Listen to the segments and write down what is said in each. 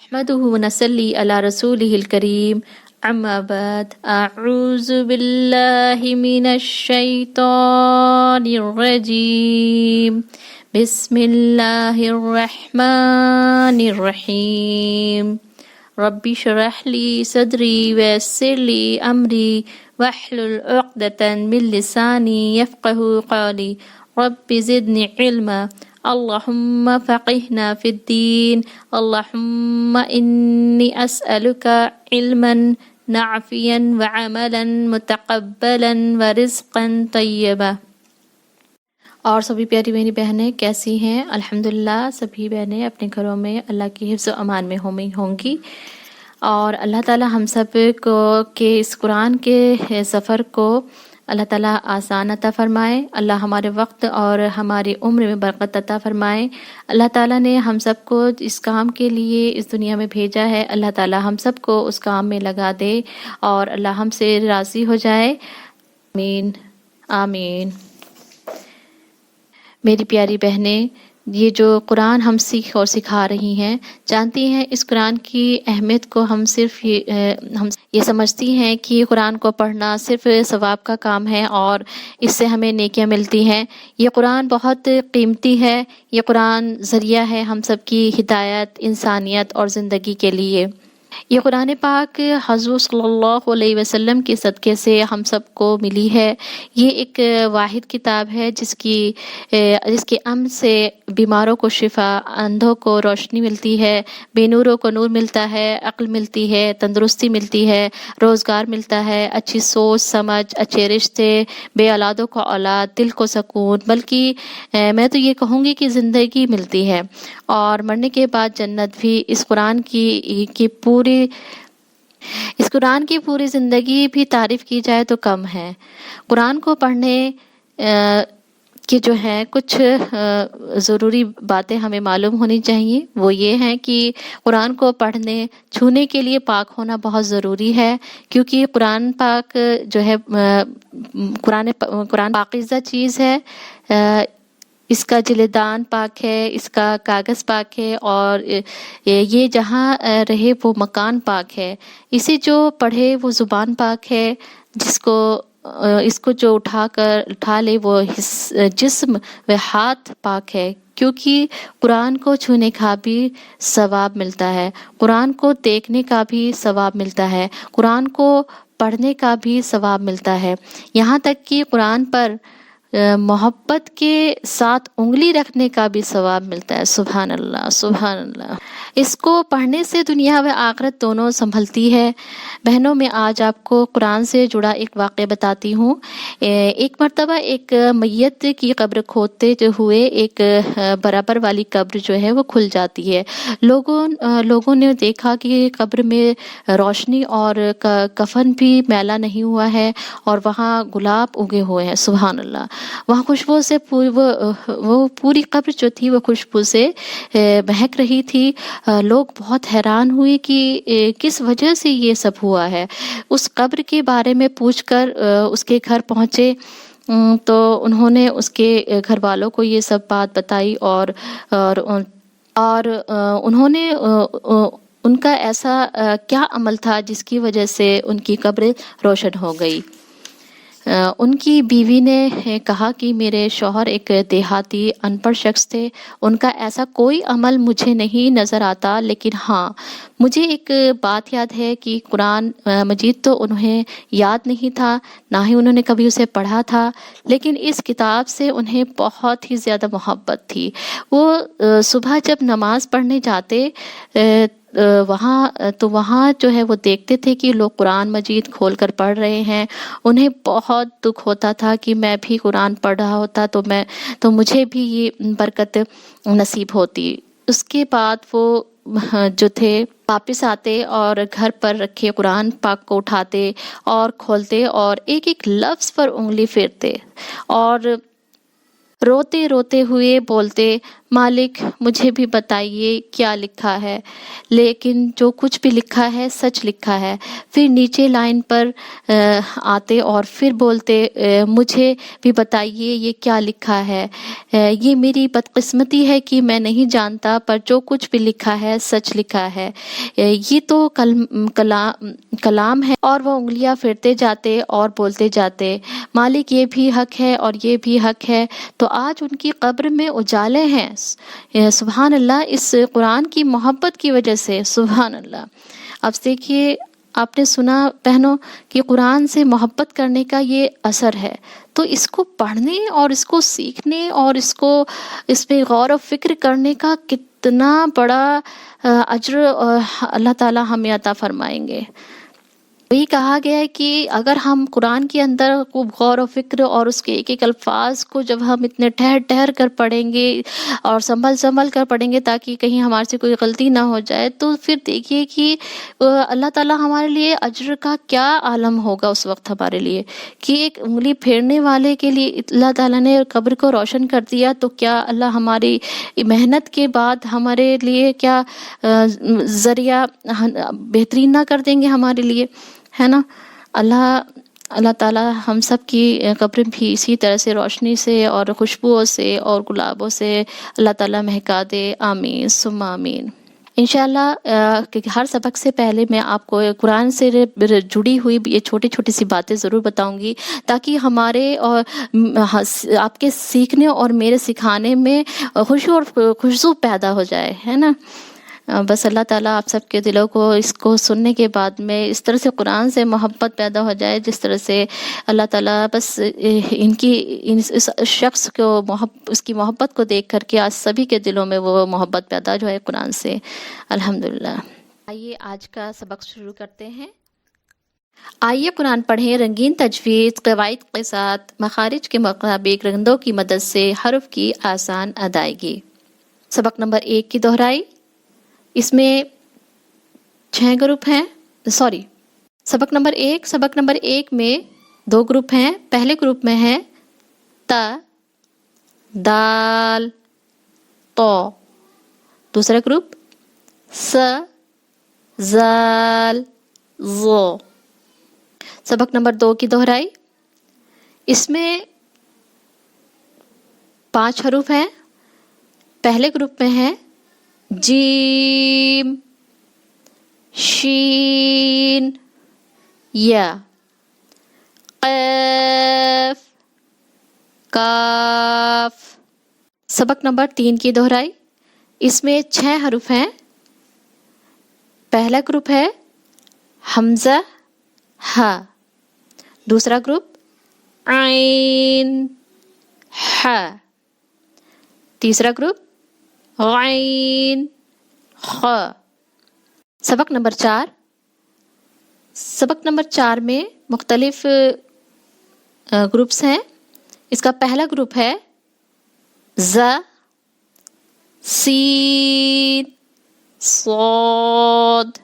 نحمده ونصلي على رسوله الكريم أما بعد أعوذ بالله من الشيطان الرجيم بسم الله الرحمن الرحيم رب اشرح لي صدري ويسر لي أمري واحلل عقدة من لساني يفقه قولي رب زدني علما اللهم فقهنا في الدين اللهم إني أسألك علما نافعا وعملا متقبلا ورزقا طيبا۔ اور سبھی پیاری میری بہنیں کیسی ہیں؟ الحمدللہ سبھی بہنیں اپنے گھروں میں اللہ کی حفظ و امان میں ہوں گی، اور اللہ تعالی ہم سب کو کہ اس قرآن کے سفر کو اللہ تعالیٰ آسان عطا فرمائے، اللہ ہمارے وقت اور ہماری عمر میں برکت عطا فرمائے۔ اللہ تعالیٰ نے ہم سب کو اس کام کے لیے اس دنیا میں بھیجا ہے، اللہ تعالیٰ ہم سب کو اس کام میں لگا دے اور اللہ ہم سے راضی ہو جائے، آمین آمین۔ میری پیاری بہنیں، یہ جو قرآن ہم سیکھ اور سکھا رہی ہیں، جانتی ہیں اس قرآن کی اہمیت کو ہم صرف ہم یہ سمجھتی ہیں کہ قرآن کو پڑھنا صرف ثواب کا کام ہے اور اس سے ہمیں نیکیاں ملتی ہیں۔ یہ قرآن بہت قیمتی ہے، یہ قرآن ذریعہ ہے ہم سب کی ہدایت، انسانیت اور زندگی کے لیے۔ یہ قرآن پاک حضور صلی اللہ علیہ وسلم کے صدقے سے ہم سب کو ملی ہے۔ یہ ایک واحد کتاب ہے جس کے امن سے بیماروں کو شفا، اندھوں کو روشنی ملتی ہے، بے نوروں کو نور ملتا ہے، عقل ملتی ہے، تندرستی ملتی ہے، روزگار ملتا ہے، اچھی سوچ سمجھ، اچھے رشتے، بے اولادوں کو اولاد، دل کو سکون، بلکہ میں تو یہ کہوں گی کہ زندگی ملتی ہے، اور مرنے کے بعد جنت بھی۔ اس قرآن کی پوری زندگی بھی تعریف کی جائے تو کم ہے۔ قرآن کو پڑھنے کی جو ہے کچھ ضروری باتیں ہمیں معلوم ہونی چاہیے، وہ یہ ہیں کہ قرآن کو پڑھنے چھونے کے لیے پاک ہونا بہت ضروری ہے، کیونکہ قرآن پاک جو ہے قرآن پاکیزہ چیز ہے، اس کا جلدان پاک ہے، اس کا کاغذ پاک ہے، اور یہ جہاں رہے وہ مکان پاک ہے۔ اسے جو پڑھے وہ زبان پاک ہے، اس کو جو اٹھا لے وہ جسم و ہاتھ پاک ہے، کیونکہ قرآن کو چھونے کا بھی ثواب ملتا ہے، قرآن کو دیکھنے کا بھی ثواب ملتا ہے، قرآن کو پڑھنے کا بھی ثواب ملتا ہے، یہاں تک کہ قرآن پر محبت کے ساتھ انگلی رکھنے کا بھی ثواب ملتا ہے۔ سبحان اللہ سبحان اللہ۔ اس کو پڑھنے سے دنیا و آخرت دونوں سنبھلتی ہے۔ بہنوں، میں آج آپ کو قرآن سے جڑا ایک واقعہ بتاتی ہوں۔ ایک مرتبہ ایک میت کی قبر کھودتے ہوئے ایک برابر والی قبر جو ہے وہ کھل جاتی ہے۔ لوگوں نے دیکھا کہ قبر میں روشنی اور کفن بھی میلا نہیں ہوا ہے، اور وہاں گلاب اگے ہوئے ہیں۔ سبحان اللہ۔ وہاں خوشبو سے وہ پوری قبر جو تھی وہ خوشبو سے مہک رہی تھی۔ لوگ بہت حیران ہوئے کہ کس وجہ سے یہ سب ہوا ہے۔ اس قبر کے بارے میں پوچھ کر اس کے گھر پہنچے تو انہوں نے اس کے گھر والوں کو یہ سب بات بتائی، اور انہوں نے ان کا ایسا کیا عمل تھا جس کی وجہ سے ان کی قبر روشن ہو گئی۔ ان کی بیوی نے کہا کہ میرے شوہر ایک دیہاتی ان پڑھ شخص تھے، ان کا ایسا کوئی عمل مجھے نہیں نظر آتا، لیکن ہاں مجھے ایک بات یاد ہے کہ قرآن مجید تو انہیں یاد نہیں تھا، نہ ہی انہوں نے کبھی اسے پڑھا تھا، لیکن اس کتاب سے انہیں بہت ہی زیادہ محبت تھی۔ وہ صبح جب نماز پڑھنے جاتے وہاں جو ہے وہ دیکھتے تھے کہ لوگ قرآن مجید کھول کر پڑھ رہے ہیں۔ انہیں بہت دکھ ہوتا تھا کہ میں بھی قرآن پڑھ رہا ہوتا تو مجھے بھی یہ برکت نصیب ہوتی۔ اس کے بعد وہ جو تھے واپس آتے اور گھر پر رکھے قرآن پاک کو اٹھاتے اور کھولتے اور ایک ایک لفظ پر انگلی پھیرتے اور روتے روتے ہوئے بولتے، مالک مجھے بھی بتائیے کیا لکھا ہے، لیکن جو کچھ بھی لکھا ہے سچ لکھا ہے۔ پھر نیچے لائن پر آتے اور پھر بولتے مجھے بھی بتائیے یہ کیا لکھا ہے، یہ میری بدقسمتی ہے کہ میں نہیں جانتا، پر جو کچھ بھی لکھا ہے سچ لکھا ہے۔ یہ تو کلام ہے۔ اور وہ انگلیاں پھرتے جاتے اور بولتے جاتے، مالک یہ بھی حق ہے اور یہ بھی حق ہے۔ تو آج ان کی قبر میں اجالے ہیں۔ سبحان اللہ، اس قرآن کی محبت کی وجہ سے، سبحان اللہ۔ اب دیکھیے، آپ نے سنا بہنوں کہ قرآن سے محبت کرنے کا یہ اثر ہے، تو اس کو پڑھنے اور اس کو سیکھنے اور اس پہ غور و فکر کرنے کا کتنا بڑا اجر اللہ تعالی ہمیں عطا فرمائیں گے۔ وہی کہا گیا ہے کہ اگر ہم قرآن کے اندر خوب غور و فکر اور اس کے ایک ایک الفاظ کو جب ہم اتنے ٹھہر کر پڑھیں گے اور سنبھل کر پڑھیں گے تاکہ کہیں ہمارے سے کوئی غلطی نہ ہو جائے، تو پھر دیکھیے کہ اللہ تعالیٰ ہمارے لیے اجر کا کیا عالم ہوگا اس وقت ہمارے لیے، کہ ایک انگلی پھیرنے والے کے لیے اللہ تعالیٰ نے قبر کو روشن کر دیا، تو کیا اللہ ہماری محنت کے بعد ہمارے لیے کیا ذریعہ بہترین نہ کر دیں گے ہمارے لیے، ہے نا۔ اللہ تعالیٰ ہم سب کی قبر بھی اسی طرح سے روشنی سے اور خوشبوؤں سے اور گلابوں سے اللہ تعالیٰ مہکا دے، آمین ثم آمین۔ انشاءاللہ ہر سبق سے پہلے میں آپ کو قرآن سے جڑی ہوئی یہ چھوٹی چھوٹی سی باتیں ضرور بتاؤں گی، تاکہ ہمارے اور آپ کے سیکھنے اور میرے سکھانے میں خوشی اور خوشبو پیدا ہو جائے، ہے نا۔ بس اللہ تعالیٰ آپ سب کے دلوں کو اس کو سننے کے بعد میں اس طرح سے قرآن سے محبت پیدا ہو جائے، جس طرح سے اللہ تعالیٰ بس اس شخص کو اس کی محبت کو دیکھ کر کے آج سبھی کے دلوں میں وہ محبت پیدا جو ہے قرآن سے، الحمدللہ۔ آئیے آج کا سبق شروع کرتے ہیں۔ آئیے قرآن پڑھیں رنگین تجوید، قواعد کے ساتھ، مخارج کے مطابق، رندوں کی مدد سے حرف کی آسان ادائیگی۔ سبق نمبر 1 کی دہرائی، اس میں 6 گروپ ہیں، سبق نمبر 1 میں 2 گروپ ہیں۔ پہلے گروپ میں ہے تا، دال، تو۔ دوسرا گروپ س، زال، زو۔ سبق نمبر 2 کی دہرائی، اس میں 5 حروف ہیں۔ پہلے گروپ میں ہے جیم، شین، یا، قاف، کاف۔ سبق نمبر 3 کی دہرائی، اس میں 6 حروف ہیں۔ پہلا گروپ ہے حمزہ، ہا۔ دوسرا گروپ عین، ہا۔ تیسرا گروپ غین، خ۔ سبق نمبر 4 میں مختلف گروپس ہیں۔ اس کا پہلا گروپ ہے ز، سین، صاد۔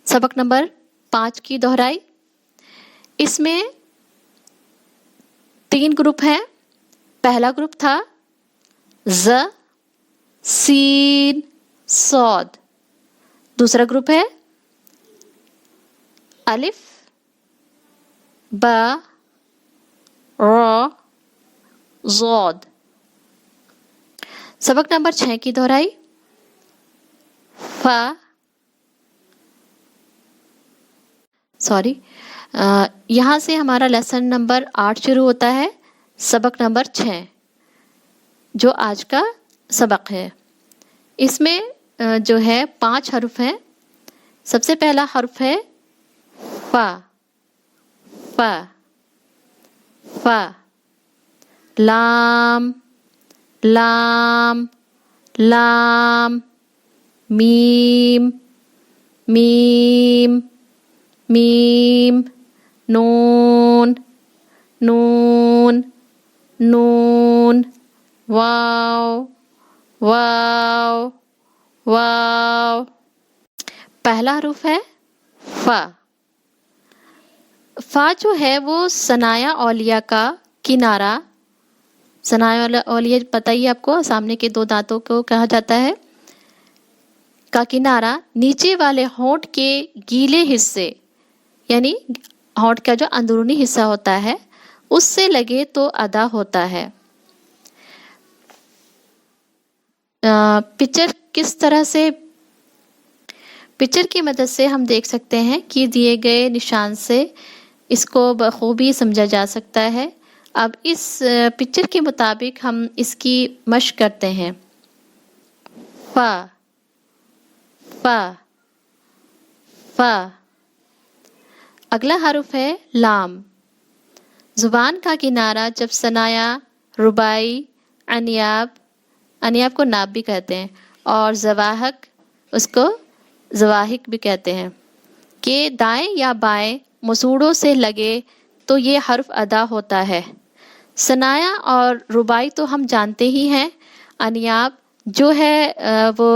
سبق نمبر 5 کی دہرائی، اس میں 3 گروپ ہیں۔ پہلا گروپ تھا ز، سین، صاد۔ دوسرا گروپ ہے الف، با، را، ضاد۔ سبق نمبر 6 کی دہرائی، فا، یہاں سے ہمارا لیسن نمبر 8 شروع ہوتا ہے، سبق نمبر 6 جو آج کا سبق ہے۔ اس میں جو ہے 5 حرف ہیں۔ سب سے پہلا حرف ہے فا، فا، فا۔ لام، لام، لام۔ میم، میم، میم۔ نون، نون، نون۔ واو، واو، واو۔ پہلا حرف ہے فا۔ فا جو ہے وہ ثنایا اولیاء کا کنارہ ثنایا اور یہ پتہ ہی آپ کو سامنے کے دو دانتوں کو کہا جاتا ہے کا کنارہ نیچے والے ہونٹ کے گیلے حصے یعنی ہونٹ کا جو اندرونی حصہ ہوتا ہے اس سے لگے تو ادا ہوتا ہے۔ پکچر کی مدد سے ہم دیکھ سکتے ہیں کہ دیے گئے نشان سے اس کو بخوبی سمجھا جا سکتا ہے۔ اب اس پکچر کے مطابق ہم اس کی مشق کرتے ہیں۔ فا فا فا۔ اگلا حرف ہے لام۔ زبان کا کنارہ جب ثنایا، رباعی، انیاب کو ناب بھی کہتے ہیں اور زواحق اس کو زواحق بھی کہتے ہیں کہ دائیں یا بائیں مسوڑوں سے لگے تو یہ حرف ادا ہوتا ہے۔ ثنایا اور رباعی تو ہم جانتے ہی ہیں۔ انیاب جو ہے وہ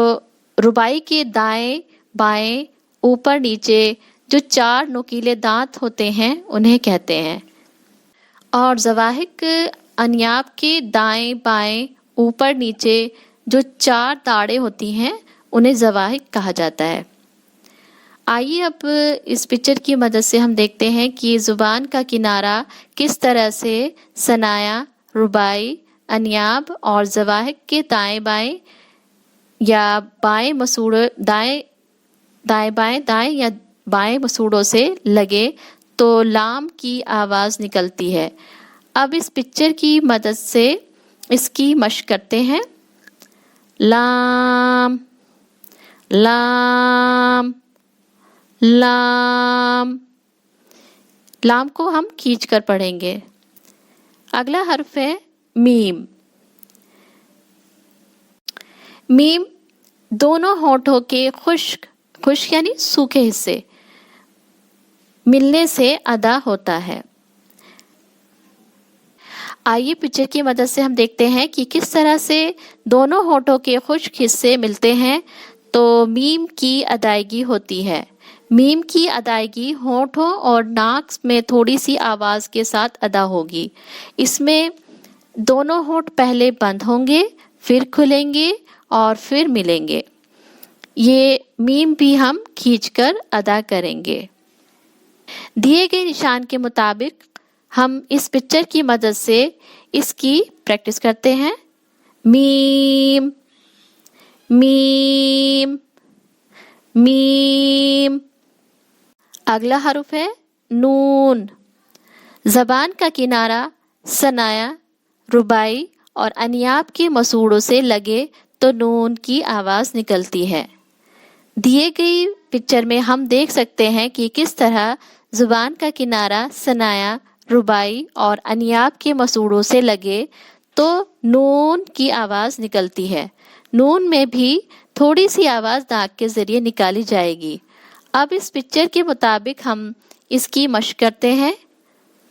رباعی کے دائیں بائیں اوپر نیچے جو 4 نوکیلے دانت ہوتے ہیں انہیں کہتے ہیں، اور زواحق انیاب کے دائیں بائیں اوپر نیچے جو 4 تاڑیں ہوتی ہیں انہیں زواحق کہا جاتا ہے۔ آئیے اب اس پکچر کی مدد سے ہم دیکھتے ہیں کہ زبان کا کنارہ کس طرح سے ثنایا، رباعی، انیاب اور زواحق کے دائیں بائیں یا بائیں مسوڑوں دائیں یا بائیں مسوڑوں سے لگے تو لام کی آواز نکلتی ہے۔ اب اس پکچر کی مدد سے اس کی مشق کرتے ہیں۔ لام لام لام۔ لام کو ہم کھینچ کر پڑھیں گے۔ اگلا حرف ہے میم۔ میم دونوں ہونٹوں کے خشک یعنی سوکھے حصے ملنے سے ادا ہوتا ہے۔ آئیے پکچر کی مدد سے ہم دیکھتے ہیں کہ کس طرح سے دونوں ہونٹوں کے خشک حصے ملتے ہیں تو میم کی ادائیگی ہوتی ہے۔ میم کی ادائیگی ہونٹوں اور ناک میں تھوڑی سی آواز کے ساتھ ادا ہوگی۔ اس میں دونوں ہونٹ پہلے بند ہوں گے، پھر کھلیں گے اور پھر ملیں گے۔ یہ میم بھی ہم کھینچ کر ادا کریں گے۔ دیے گئے نشان کے مطابق ہم اس پکچر کی مدد سے اس کی پریکٹس کرتے ہیں۔ میم میم میم۔ اگلا حرف ہے نون۔ زبان کا کنارہ ثنایا، رباعی اور انیاب کے مسوڑوں سے لگے تو نون کی آواز نکلتی ہے۔ دیے گئی پکچر میں ہم دیکھ سکتے ہیں کہ کس طرح زبان کا کنارہ ثنایا، رباعی اور انیاب کے مسوڑوں سے لگے تو نون کی آواز نکلتی ہے۔ نون میں بھی تھوڑی سی آواز ناک کے ذریعے نکالی جائے گی۔ اب اس پکچر کے مطابق ہم اس کی مشق کرتے ہیں۔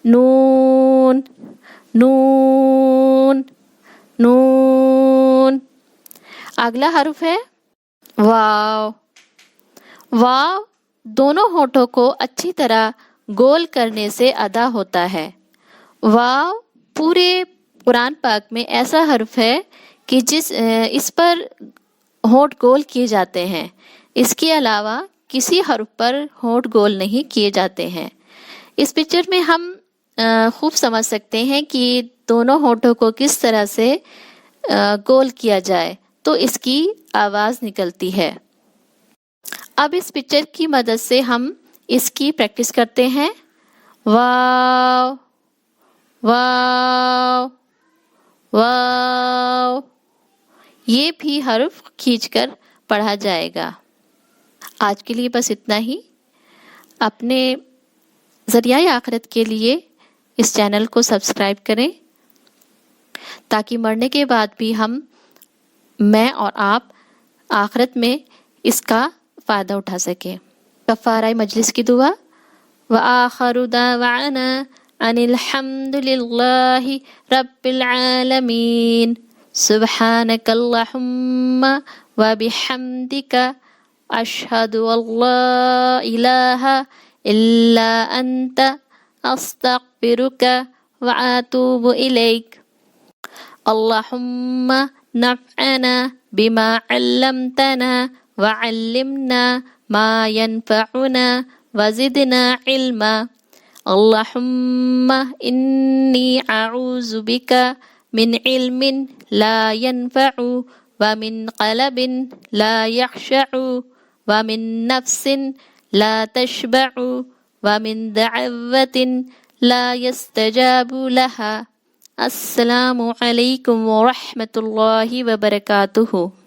نون نون نون۔ اگلا حرف ہے واو۔ واو دونوں ہونٹوں کو اچھی طرح گول کرنے سے ادا ہوتا ہے۔ واو پورے قرآن پاک میں ایسا حرف ہے کہ اس پر ہونٹ گول کیے جاتے ہیں۔ اس کے علاوہ کسی حرف پر ہونٹ گول نہیں کیے جاتے ہیں۔ اس پکچر میں ہم خوب سمجھ سکتے ہیں کہ دونوں ہونٹوں کو کس طرح سے گول کیا جائے تو اس کی آواز نکلتی ہے۔ اب اس پکچر کی مدد سے ہم اس کی پریکٹس کرتے ہیں۔ واو واو واو۔ یہ بھی حرف کھینچ کر پڑھا جائے گا۔ آج کے لیے بس اتنا ہی۔ اپنے ذریعہ آخرت کے لیے اس چینل کو سبسکرائب کریں تاکہ مرنے کے بعد بھی میں اور آپ آخرت میں اس کا فائدہ اٹھا سکیں۔ کفارہ مجلس کی دعا۔ وآخر دعوانا ان الحمد للہ رب العالمین سبحانک اللہم وبحمدک اشہد ان لا الہ الا انت استغفرک واتوب الیک۔ اللهم نفعنا بما علمتنا وعلمنا ما ينفعنا وزدنا علما. اللهم إني أعوذ بك من علم لا ينفع ومن قلب لا يخشع ومن نفس لا تشبع ومن دعوة لا يستجاب لها. السلام علیکم ورحمۃ اللہ وبرکاتہ.